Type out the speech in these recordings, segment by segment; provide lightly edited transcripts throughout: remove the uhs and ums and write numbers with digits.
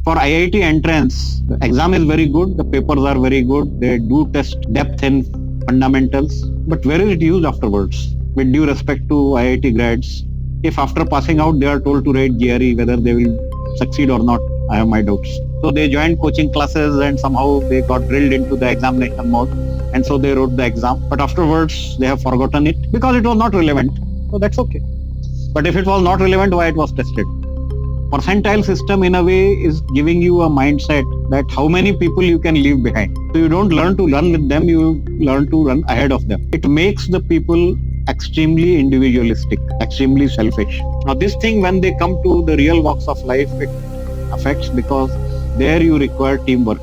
For IIT entrance, the exam is very good, the papers are very good, they do test depth in fundamentals, but where is it used afterwards? With due respect to IIT grads, if after passing out they are told to write GRE, whether they will succeed or not, I have my doubts. So they joined coaching classes and somehow they got drilled into the examination mode, and so they wrote the exam, but afterwards they have forgotten it because it was not relevant. So that's okay. But if it was not relevant, why it was tested? Percentile system in a way is giving you a mindset that how many people you can leave behind. So you don't learn to run with them, you learn to run ahead of them. It makes the people extremely individualistic, extremely selfish. Now this thing, when they come to the real walks of life, it affects because there you require teamwork.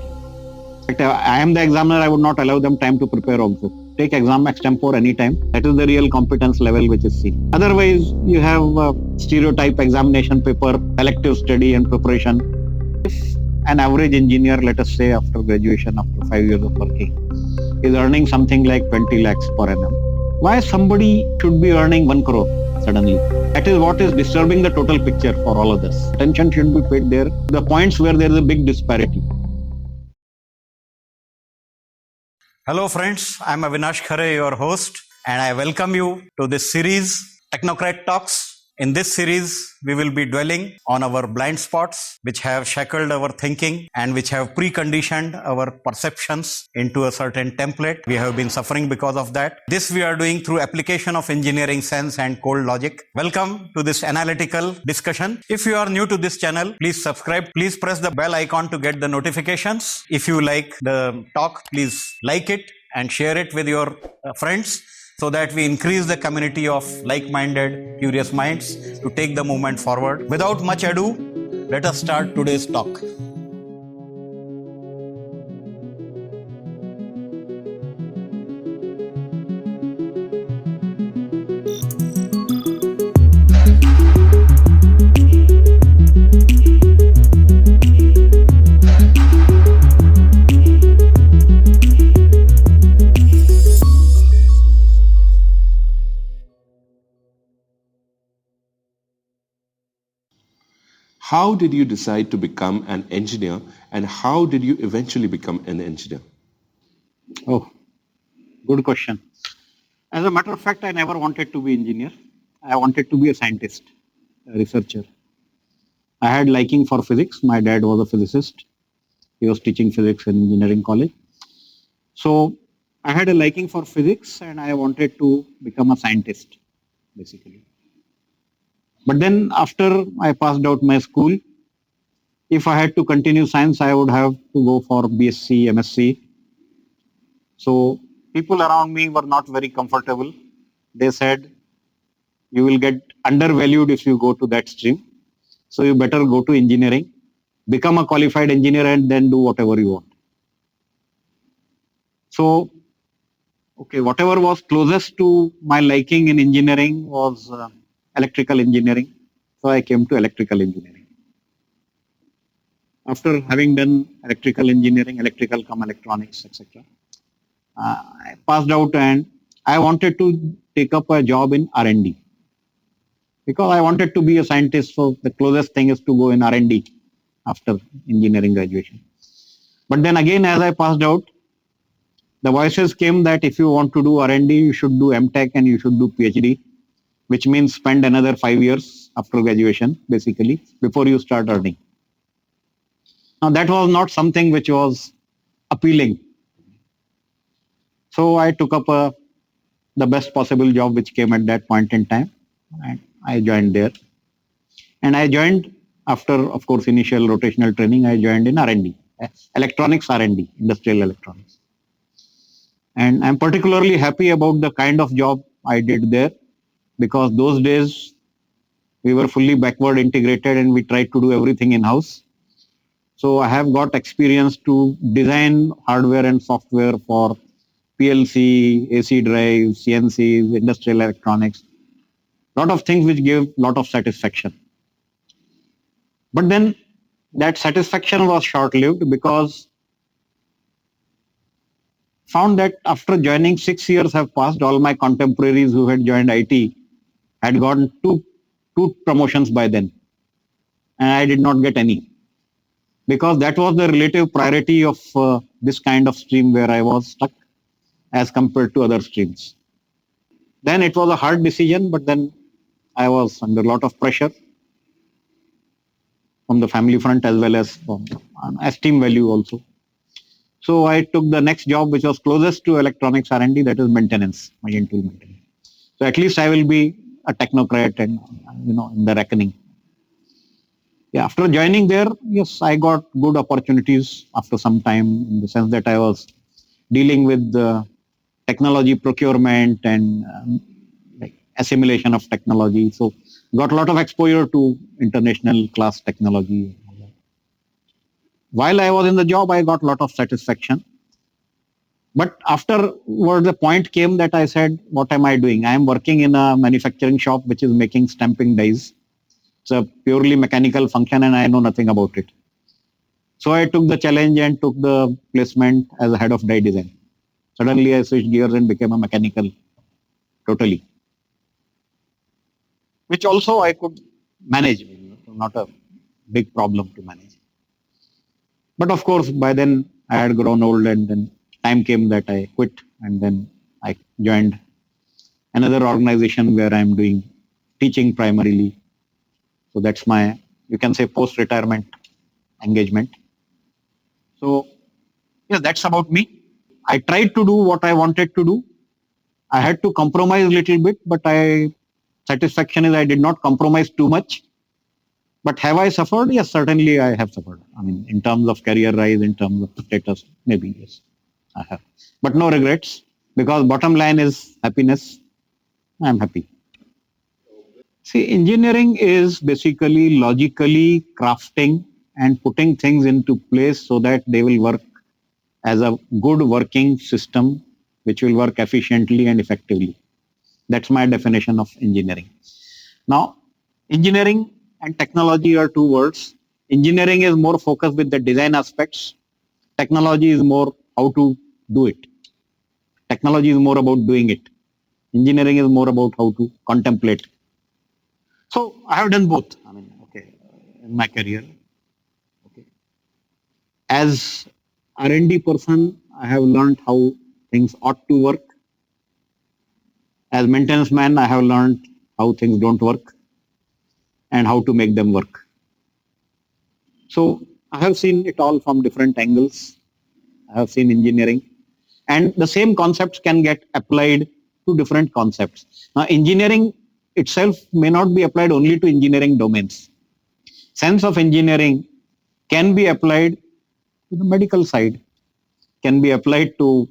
I am the examiner, I would not allow them time to prepare also. Take exam extempore anytime. That is the real competence level which is seen. Otherwise, you have stereotype examination paper, elective study and preparation. If an average engineer, let us say after graduation, after 5 years of working, is earning something like 20 lakhs per annum, why somebody should be earning 1 crore suddenly? That is what is disturbing the total picture for all of this. Attention should be paid there, the points where there is a big disparity. Hello friends, I am Avinash Khare, your host, and I welcome you to this series, Technocrat Talks. In this series, we will be dwelling on our blind spots, which have shackled our thinking and which have preconditioned our perceptions into a certain template. We have been suffering because of that. This we are doing through application of engineering sense and cold logic. Welcome to this analytical discussion. If you are new to this channel, please subscribe. Please press the bell icon to get the notifications. If you like the talk, please like it and share it with your friends, so that we increase the community of like-minded, curious minds to take the movement forward. Without much ado, let us start today's talk. How did you decide to become an engineer, and how did you eventually become an engineer? Oh, good question. As a matter of fact, I never wanted to be engineer. I wanted to be a scientist, a researcher. I had liking for physics. My dad was a physicist. He was teaching physics in engineering college. So I had a liking for physics and I wanted to become a scientist, basically. But then after I passed out my school, if I had to continue science, I would have to go for BSc, MSc. So people around me were not very comfortable. They said, you will get undervalued if you go to that stream. So you better go to engineering, become a qualified engineer and then do whatever you want. So, okay, whatever was closest to my liking in engineering was electrical engineering. So I came to electrical engineering. After having done electrical engineering, electrical cum electronics, etc., I passed out and I wanted to take up a job in R&D because I wanted to be a scientist. So the closest thing is to go in R&D after engineering graduation. But then again, as I passed out, the voices came that if you want to do R&D, you should do MTech and you should do PhD, which means spend another 5 years after graduation, basically, before you start earning. Now that was not something which was appealing. So I took up the best possible job which came at that point in time, and I joined there. And I joined after, of course, initial rotational training, I joined in R&D, electronics R&D, industrial electronics. And I'm particularly happy about the kind of job I did there, because those days we were fully backward integrated and we tried to do everything in-house. So I have got experience to design hardware and software for PLC, AC drives, CNCs, industrial electronics, lot of things which give lot of satisfaction. But then that satisfaction was short-lived because found that after joining 6 years have passed, all my contemporaries who had joined IT had gotten two promotions by then, and I did not get any. because that was the relative priority of this kind of stream where I was stuck as compared to other streams. Then it was a hard decision, but then I was under a lot of pressure from the family front as well as from esteem value also. So I took the next job which was closest to electronics R&D, that is maintenance, machine tool maintenance. So at least I will be a technocrat and in the reckoning. Yeah, after joining there, yes, I got good opportunities after some time in the sense that I was dealing with the technology procurement and like assimilation of technology. So got a lot of exposure to international class technology. While I was in the job, I got a lot of satisfaction. But afterward, the point came that I said, what am I doing? I am working in a manufacturing shop which is making stamping dies. It's a purely mechanical function and I know nothing about it. So I took the challenge and took the placement as a head of die design. Suddenly I switched gears and became a mechanical totally, which also I could manage, not a big problem to manage. But of course, by then I had grown old and then time came that I quit and then I joined another organization where I'm doing teaching primarily. So that's my, you can say, post-retirement engagement. So yeah, that's about me. I tried to do what I wanted to do. I had to compromise a little bit, but satisfaction is I did not compromise too much. But have I suffered? Yes, certainly I have suffered. I mean, in terms of career rise, in terms of status, maybe yes, I have. But no regrets because bottom line is happiness. I'm happy. See, engineering is basically logically crafting and putting things into place so that they will work as a good working system which will work efficiently and effectively. That's my definition of engineering. Now, engineering and technology are two words. Engineering is more focused with the design aspects. Technology is more how to do it. Technology is more about doing it. Engineering is more about how to contemplate. So I have done both. I mean, okay, in my career. Okay. As R&D person, I have learned how things ought to work. As maintenance man, I have learned how things don't work and how to make them work. So I have seen it all from different angles. I have seen engineering and the same concepts can get applied to different concepts. Now engineering itself may not be applied only to engineering domains. Sense of engineering can be applied to the medical side, can be applied to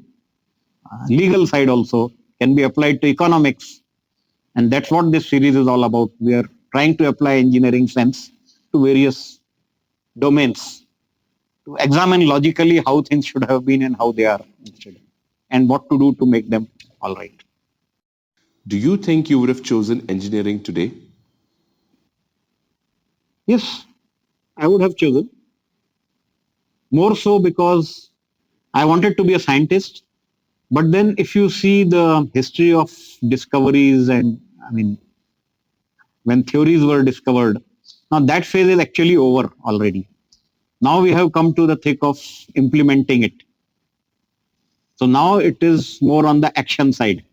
legal side also, can be applied to economics. And that's what this series is all about. We are trying to apply engineering sense to various domains to examine logically how things should have been and how they are instead, and what to do to make them all right. Do you think you would have chosen engineering today? Yes, I would have chosen. More so because I wanted to be a scientist. But then if you see the history of discoveries and I mean, when theories were discovered, now that phase is actually over already. Now we have come to the thick of implementing it. So now it is more on the action side.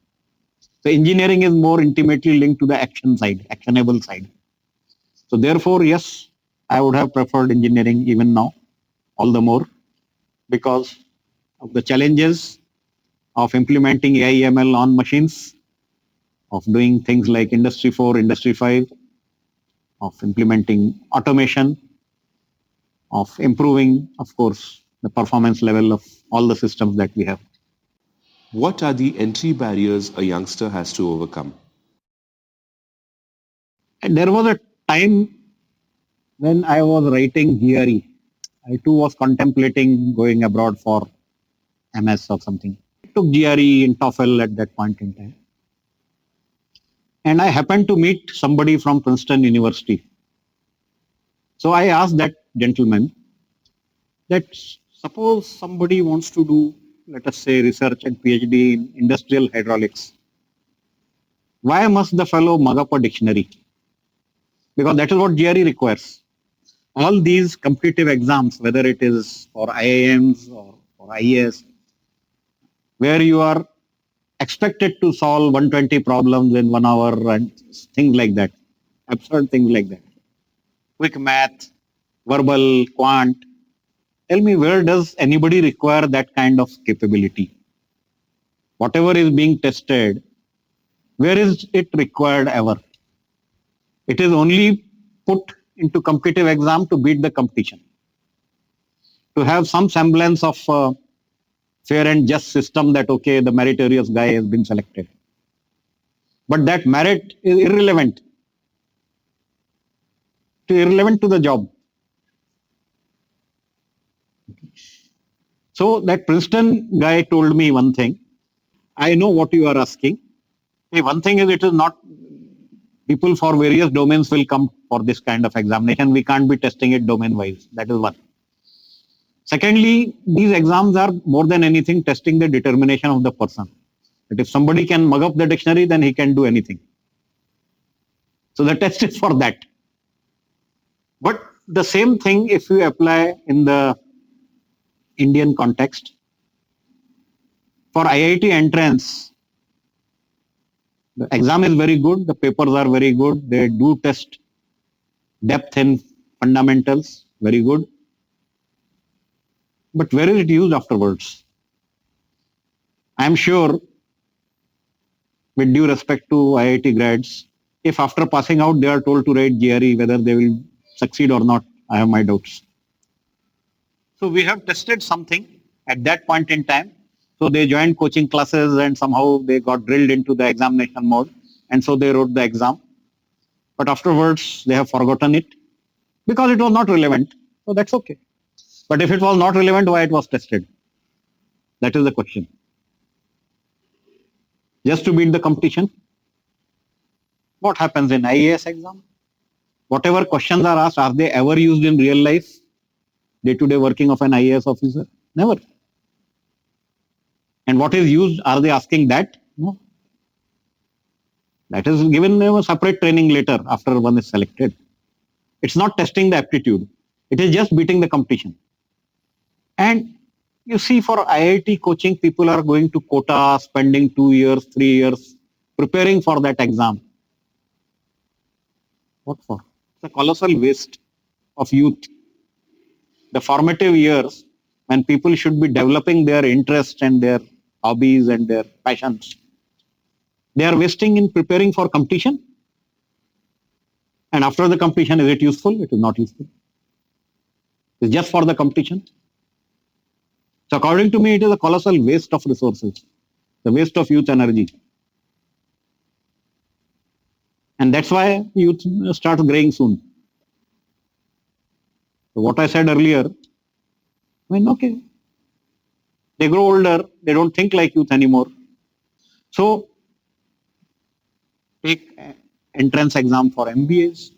So engineering is more intimately linked to the action side, actionable side. So therefore, yes, I would have preferred engineering even now, all the more, because of the challenges of implementing AI ML on machines, of doing things like Industry 4, Industry 5, of implementing automation, of improving, of course, the performance level of all the systems that we have. What are the entry barriers a youngster has to overcome? And there was a time when I was writing GRE. I too was contemplating going abroad for MS or something. I took GRE in TOEFL at that point in time. And I happened to meet somebody from Princeton University. So I asked that gentleman that suppose somebody wants to do, let us say, research and PhD in industrial hydraulics. Why must the fellow mug up a dictionary? Because that is what GRE requires. All these competitive exams, whether it is for IIMs or for IAS, where you are expected to solve 120 problems in 1 hour and things like that, absurd things like that. Quick math, verbal, quant. Tell me, where does anybody require that kind of capability? Whatever is being tested, where is it required ever? It is only put into competitive exam to beat the competition, to have some semblance of fair and just system that, okay, the meritorious guy has been selected. But that merit is irrelevant to the job. So that Princeton guy told me one thing. I know what you are asking. Hey, one thing is, it is not people for various domains will come for this kind of examination. We can't be testing it domain wise. That is one. Secondly, these exams are more than anything testing the determination of the person. That if somebody can mug up the dictionary, then he can do anything. So the test is for that. But the same thing, if you apply in the Indian context, for IIT entrance, the exam is very good, the papers are very good, they do test depth in fundamentals, very good. But where is it used afterwards? I am sure, with due respect to IIT grads, if after passing out they are told to write GRE, whether they will succeed or not, I have my doubts. So we have tested something at that point in time. So they joined coaching classes and somehow they got drilled into the examination mode. And so they wrote the exam. But afterwards they have forgotten it because it was not relevant. So that's okay. But if it was not relevant, why it was tested? That is the question. Just to beat the competition? What happens in IAS exam? Whatever questions are asked, are they ever used in real life? Day-to-day working of an IAS officer? Never. And what is used, are they asking that? No. That is given a separate training later after one is selected. It's not testing the aptitude. It is just beating the competition. And you see, for IIT coaching, people are going to Kota, spending 2 years, 3 years, preparing for that exam. What for? It's a colossal waste of youth. The formative years, when people should be developing their interests and their hobbies and their passions, they are wasting in preparing for competition. And after the competition, is it useful? It is not useful. It's just for the competition. So according to me, it is a colossal waste of resources, the waste of youth energy. And that's why youth starts graying soon. So what I said earlier, okay, they grow older, they don't think like youth anymore. So take entrance exam for MBAs,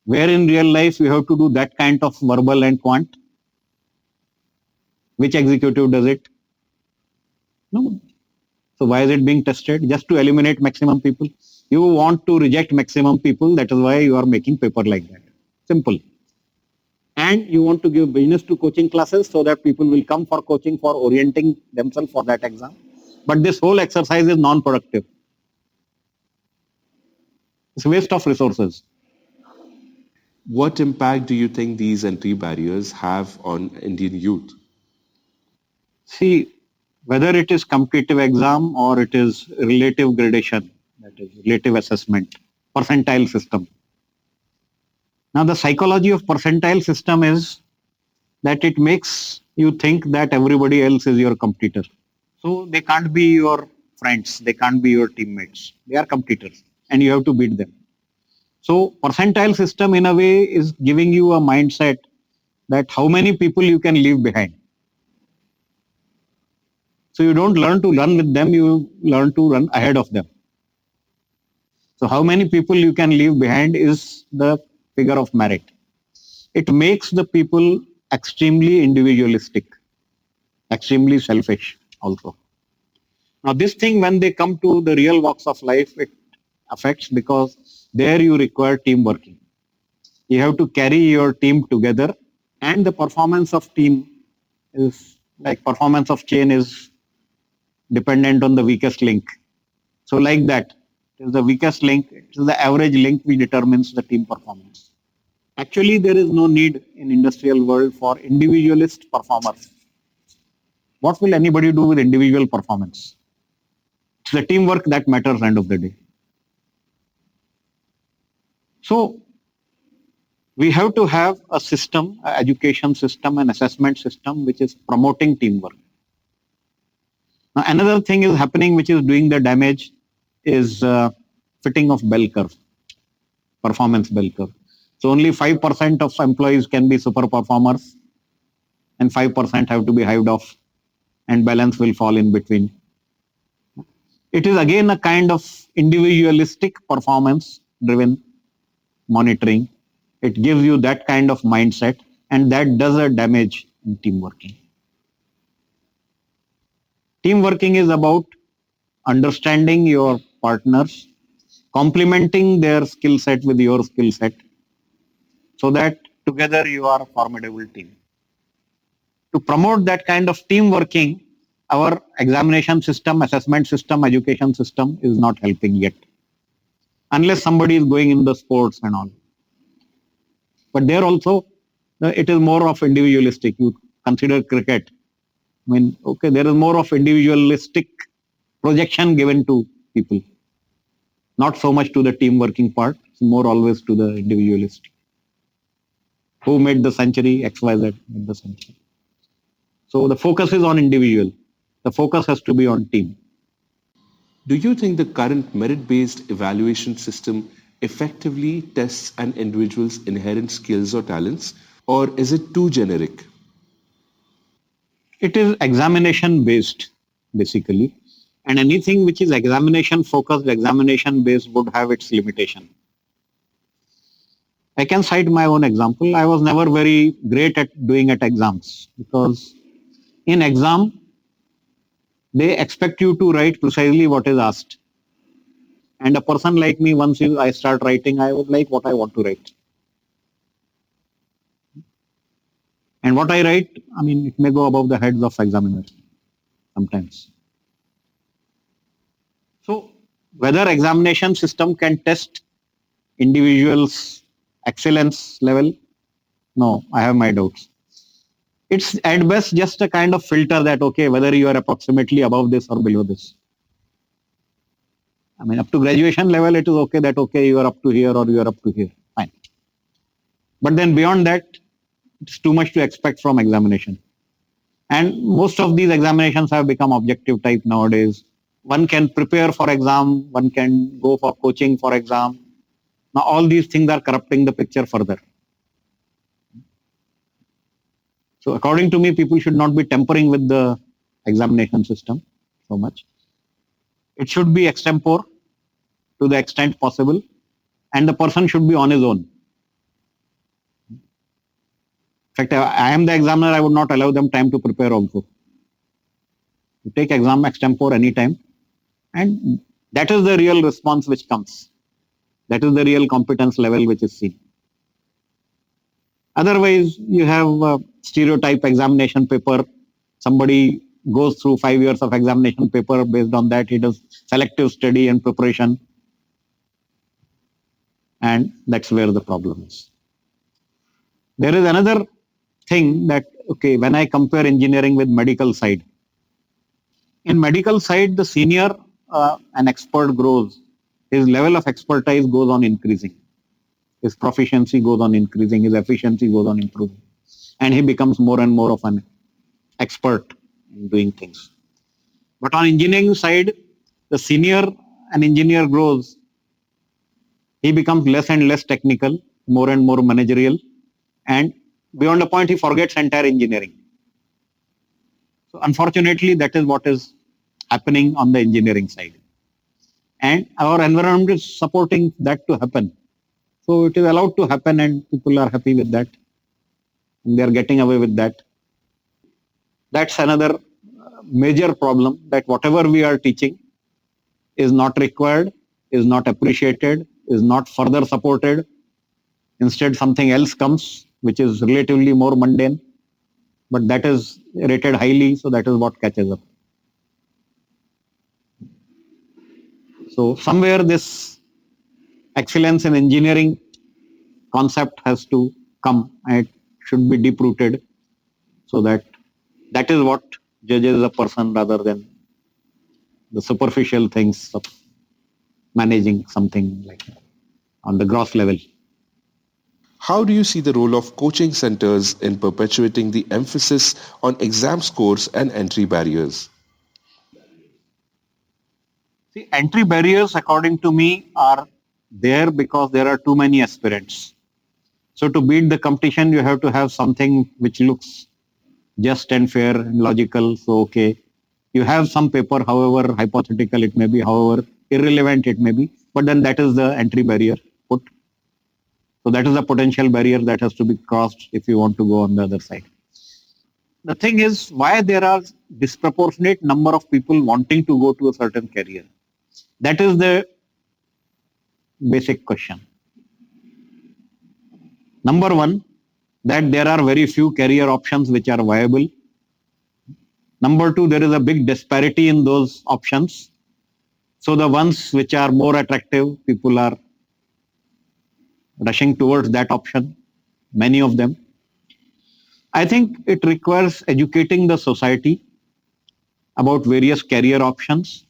where in real life you have to do that kind of verbal and quant. Which executive does it? No. So why is it being tested? Just to eliminate maximum people. You want to reject maximum people, that is why you are making paper like that. Simple. And you want to give business to coaching classes so that people will come for coaching, for orienting themselves for that exam. But this whole exercise is non-productive. It's a waste of resources. What impact do you think these entry barriers have on Indian youth? See, whether it is competitive exam or it is relative gradation, that is relative assessment, percentile system. Now the psychology of percentile system is that it makes you think that everybody else is your competitor. So they can't be your friends, they can't be your teammates. They are competitors and you have to beat them. So percentile system in a way is giving you a mindset that how many people you can leave behind. So you don't learn to run with them, you learn to run ahead of them. So how many people you can leave behind is the figure of merit. It makes the people extremely individualistic, extremely selfish also. Now this thing, when they come to the real walks of life, it affects because there you require team working. You have to carry your team together, and the performance of team is like performance of chain is dependent on the weakest link. So like that, it is the weakest link, it is the average link which determines the team performance. Actually, there is no need in industrial world for individualist performers. What will anybody do with individual performance? It's the teamwork that matters end of the day. So we have to have a system, an education system, an assessment system which is promoting teamwork. Now, another thing is happening which is doing the damage is fitting of bell curve, performance bell curve. So only 5% of employees can be super performers and 5% have to be hived off, and balance will fall in between. It is again a kind of individualistic performance driven monitoring. It gives you that kind of mindset, and that does a damage in team working. Team working is about understanding your partners, complementing their skill set with your skill set, so that together you are a formidable team. To promote that kind of team working, our examination system, assessment system, education system is not helping yet, unless somebody is going in the sports and all. But there also, it is more of individualistic. You consider cricket. I mean, okay, there is more of individualistic projection given to people. Not so much to the team working part, it's more always to the individualistic. Who made the century? XYZ made the century. So the focus is on individual. The focus has to be on team. Do you think the current merit-based evaluation system effectively tests an individual's inherent skills or talents, or is it too generic? It is examination based, basically. And anything which is examination focused, examination based would have its limitation. I can cite my own example. I was never very great at doing at exams, because in exam, they expect you to write precisely what is asked. And a person like me, once I start writing, I would like what I want to write. And what I write, I mean, it may go above the heads of examiners sometimes. So whether examination system can test individuals' excellence level, no, I have my doubts. It's at best just a kind of filter that, okay, whether you are approximately above this or below this. I mean, up to graduation level, it is okay that, okay, you are up to here or you are up to here. Fine. But then beyond that, it's too much to expect from examination. And most of these examinations have become objective type nowadays. One can prepare for exam, one can go for coaching for exam. Now all these things are corrupting the picture further. So according to me, people should not be tampering with the examination system so much. It should be extempore to the extent possible, and the person should be on his own. In fact, I am the examiner, I would not allow them time to prepare also. You take exam extempore anytime, and that is the real response which comes. That is the real competence level which is seen. Otherwise, you have a stereotype examination paper. Somebody goes through 5 years of examination paper. Based on that, he does selective study and preparation. And that's where the problem is. There is another thing that, okay, when I compare engineering with medical side, in medical side, the senior an expert grows, his level of expertise goes on increasing. His proficiency goes on increasing, his efficiency goes on improving. And he becomes more and more of an expert in doing things. But on engineering side, the senior an engineer grows, he becomes less and less technical, more and more managerial, and beyond a point he forgets entire engineering. So unfortunately, that is what is happening on the engineering side. And our environment is supporting that to happen. So it is allowed to happen and people are happy with that. And they are getting away with that. That's another major problem, that whatever we are teaching is not required, is not appreciated, is not further supported. Instead, something else comes, which is relatively more mundane, but that is rated highly, so that is what catches up. So somewhere this excellence in engineering concept has to come, and it should be deep rooted, so that is what judges a person rather than the superficial things of managing something like that on the gross level. How do you see the role of coaching centers in perpetuating the emphasis on exam scores and entry barriers? See, entry barriers, according to me, are there because there are too many aspirants. So to beat the competition, you have to have something which looks just and fair and logical. So, okay, you have some paper, however hypothetical it may be, however irrelevant it may be, but then that is the entry barrier put. So that is the potential barrier that has to be crossed if you want to go on the other side. The thing is why there are disproportionate number of people wanting to go to a certain career. That is the basic question. Number one, that there are very few career options which are viable. Number two, there is a big disparity in those options. So the ones which are more attractive, people are rushing towards that option, many of them. I think it requires educating the society about various career options,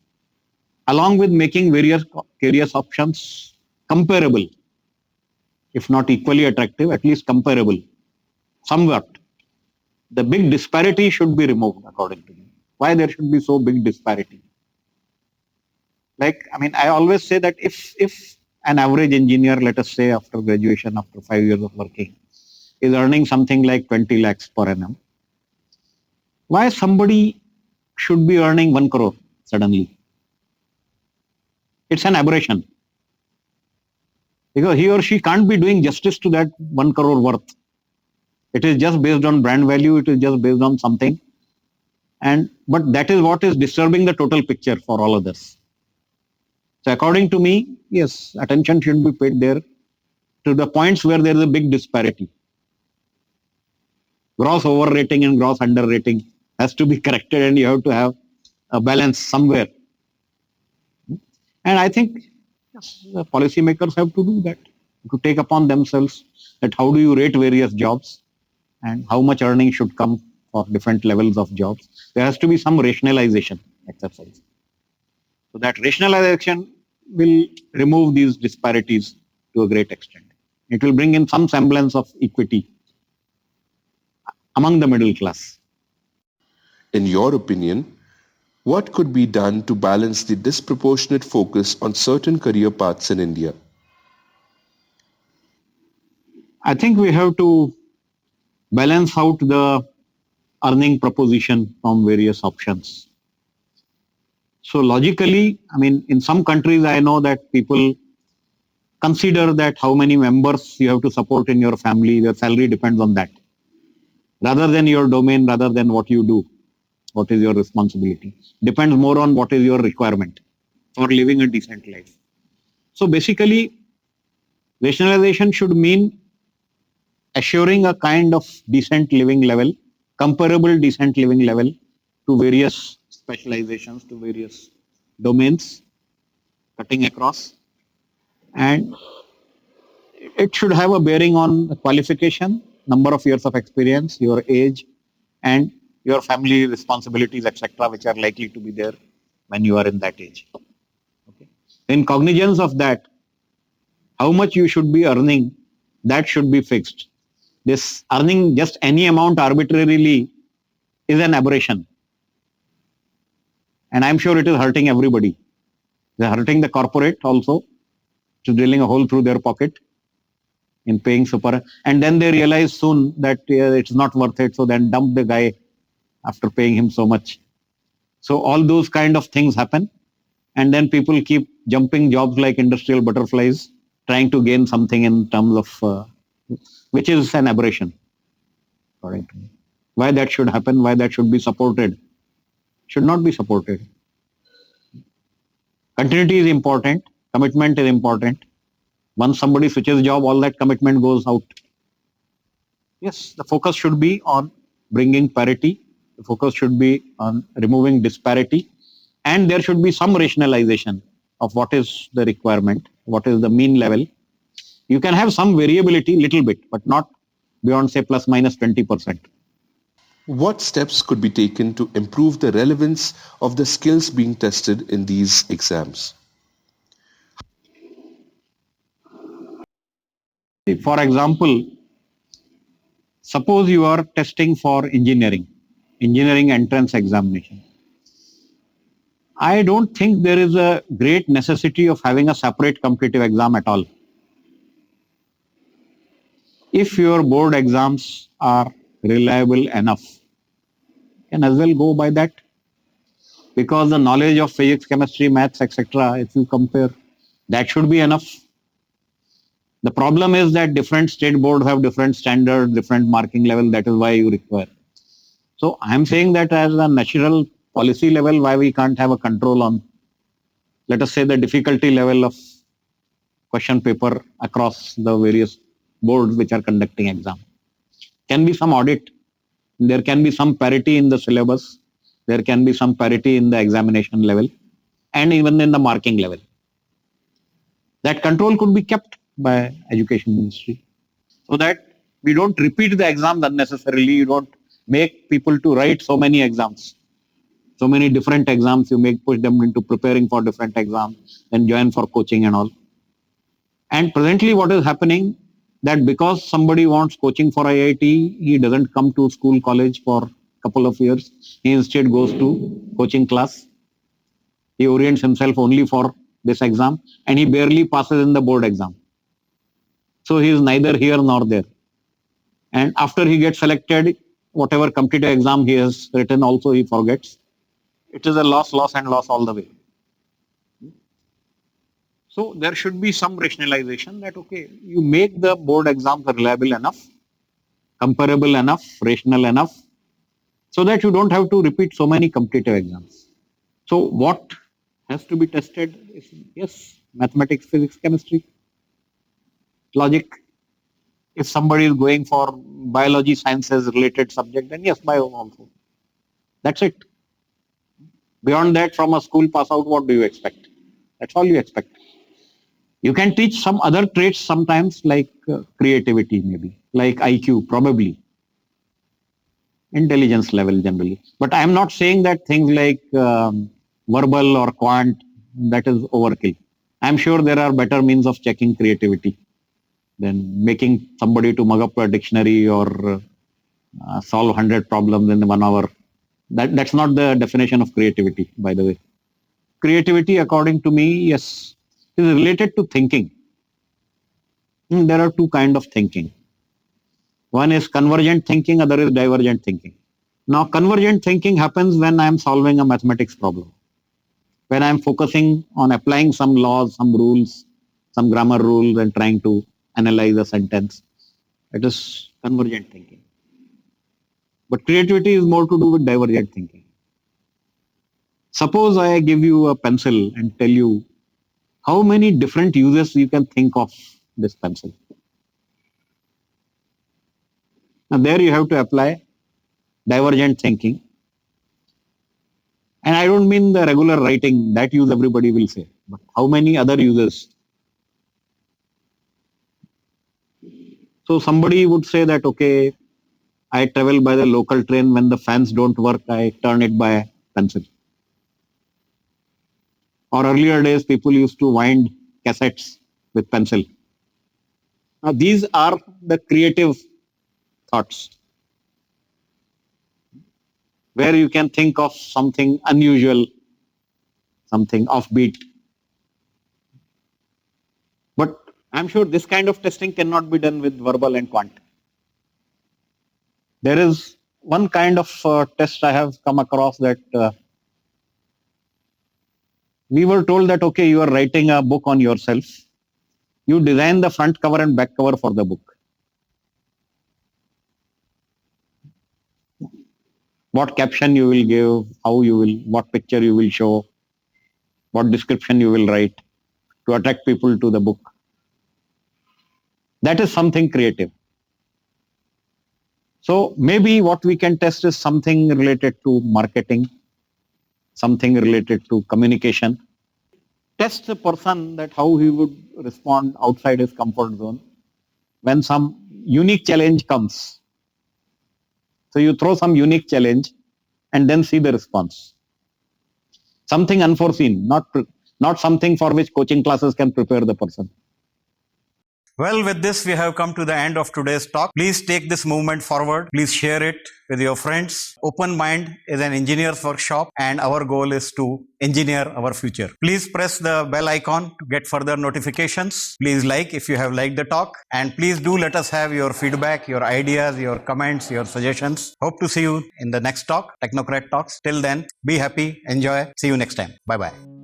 along with making various career options comparable, if not equally attractive, at least comparable, somewhat. The big disparity should be removed, according to me. Why there should be so big disparity? Like, I mean, I always say that if an average engineer, let us say after graduation, after 5 years of working, is earning something like 20 lakhs per annum, why somebody should be earning 1 crore suddenly? It's an aberration. Because he or she can't be doing justice to that 1 crore worth. It is just based on brand value, it is just based on something. But that is what is disturbing the total picture for all others. So according to me, yes, attention should be paid there to the points where there is a big disparity. Gross overrating and gross underrating has to be corrected, and you have to have a balance somewhere. And I think yes, the policymakers have to do that, to take upon themselves that how do you rate various jobs and how much earning should come for different levels of jobs. There has to be some rationalization exercise. So that rationalization will remove these disparities to a great extent. It will bring in some semblance of equity among the middle class. In your opinion, what could be done to balance the disproportionate focus on certain career paths in India? I think we have to balance out the earning proposition from various options. So logically, I mean, in some countries, I know that people consider that how many members you have to support in your family, your salary depends on that. Rather than your domain, rather than what you do, what is your responsibility. Depends more on what is your requirement for living a decent life. So basically, rationalization should mean assuring a kind of decent living level, comparable decent living level to various specializations, to various domains, cutting across. And it should have a bearing on the qualification, number of years of experience, your age, and your family responsibilities, etc., which are likely to be there when you are in that age. Okay. In cognizance of that, how much you should be earning, that should be fixed. This earning just any amount arbitrarily is an aberration. And I'm sure it is hurting everybody. They're hurting the corporate also, to drilling a hole through their pocket in paying super. And then they realize soon that it's not worth it. So then dump the guy after paying him so much. So all those kind of things happen. And then people keep jumping jobs like industrial butterflies, trying to gain something in terms of, which is an aberration. According to me. Why that should happen, why that should be supported, should not be supported. Continuity is important, commitment is important, Once somebody switches job, all that commitment goes out. Yes, the focus should be on bringing parity. The focus should be on removing disparity. And there should be some rationalization of what is the requirement, what is the mean level. You can have some variability, little bit, but not beyond, say, plus minus 20%. What steps could be taken to improve the relevance of the skills being tested in these exams? For example, suppose you are testing for engineering entrance examination. I don't think there is a great necessity of having a separate competitive exam at all. If your board exams are reliable enough, you can as well go by that, because the knowledge of physics, chemistry, maths, etc., if you compare, that should be enough. The problem is that different state boards have different standards, different marking level. That is why you require. So I'm saying that as a natural policy level, why we can't have a control on, let us say, the difficulty level of question paper across the various boards which are conducting exam. Can be some audit. There can be some parity in the syllabus. There can be some parity in the examination level and even in the marking level. That control could be kept by Education Ministry, so that we don't repeat the exams unnecessarily. You don't make people to write so many exams, so many different exams. You push them into preparing for different exams, then join for coaching and all. And presently what is happening, that because somebody wants coaching for IIT, he doesn't come to school, college for a couple of years. He instead goes to coaching class. He orients himself only for this exam and he barely passes in the board exam. So he is neither here nor there. And after he gets selected, whatever competitive exam he has written also he forgets. It is a loss and loss all the way. So there should be some rationalization that, okay, you make the board exams reliable enough, comparable enough, rational enough, so that you don't have to repeat so many competitive exams. So what has to be tested is, yes, mathematics, physics, chemistry, logic. If somebody is going for biology, sciences related subject, then yes, bio also. That's it. Beyond that, from a school pass out, what do you expect? That's all you expect. You can teach some other traits sometimes, like creativity maybe, like IQ probably, intelligence level generally. But I am not saying that things like verbal or quant, that is overkill. I'm sure there are better means of checking creativity than making somebody to mug up a dictionary or solve 100 problems in 1 hour. That's not the definition of creativity, by the way. Creativity, according to me, yes, is related to thinking. There are two kinds of thinking. One is convergent thinking, other is divergent thinking. Now, convergent thinking happens when I am solving a mathematics problem, when I am focusing on applying some laws, some rules, some grammar rules and trying to analyze a sentence. It is convergent thinking. But creativity is more to do with divergent thinking. Suppose I give you a pencil and tell you how many different uses you can think of this pencil. Now there you have to apply divergent thinking. And I don't mean the regular writing, that use everybody will say, but how many other uses? So somebody would say that, okay, I travel by the local train. When the fans don't work, I turn it by pencil. Or earlier days, people used to wind cassettes with pencil. Now these are the creative thoughts, where you can think of something unusual, something offbeat. But I'm sure this kind of testing cannot be done with verbal and quant. There is one kind of test I have come across that we were told that, okay, you are writing a book on yourself. You design the front cover and back cover for the book. What caption you will give, how you will, what picture you will show, what description you will write to attract people to the book. That is something creative. So maybe what we can test is something related to marketing, something related to communication. Test the person that how he would respond outside his comfort zone when some unique challenge comes. So you throw some unique challenge and then see the response. Something unforeseen, not something for which coaching classes can prepare the person. Well, with this, we have come to the end of today's talk. Please take this movement forward. Please share it with your friends. Open Mind is an engineer's workshop, and our goal is to engineer our future. Please press the bell icon to get further notifications. Please like if you have liked the talk, and please do let us have your feedback, your ideas, your comments, your suggestions. Hope to see you in the next talk, Technocrat Talks. Till then, be happy, enjoy. See you next time. Bye-bye.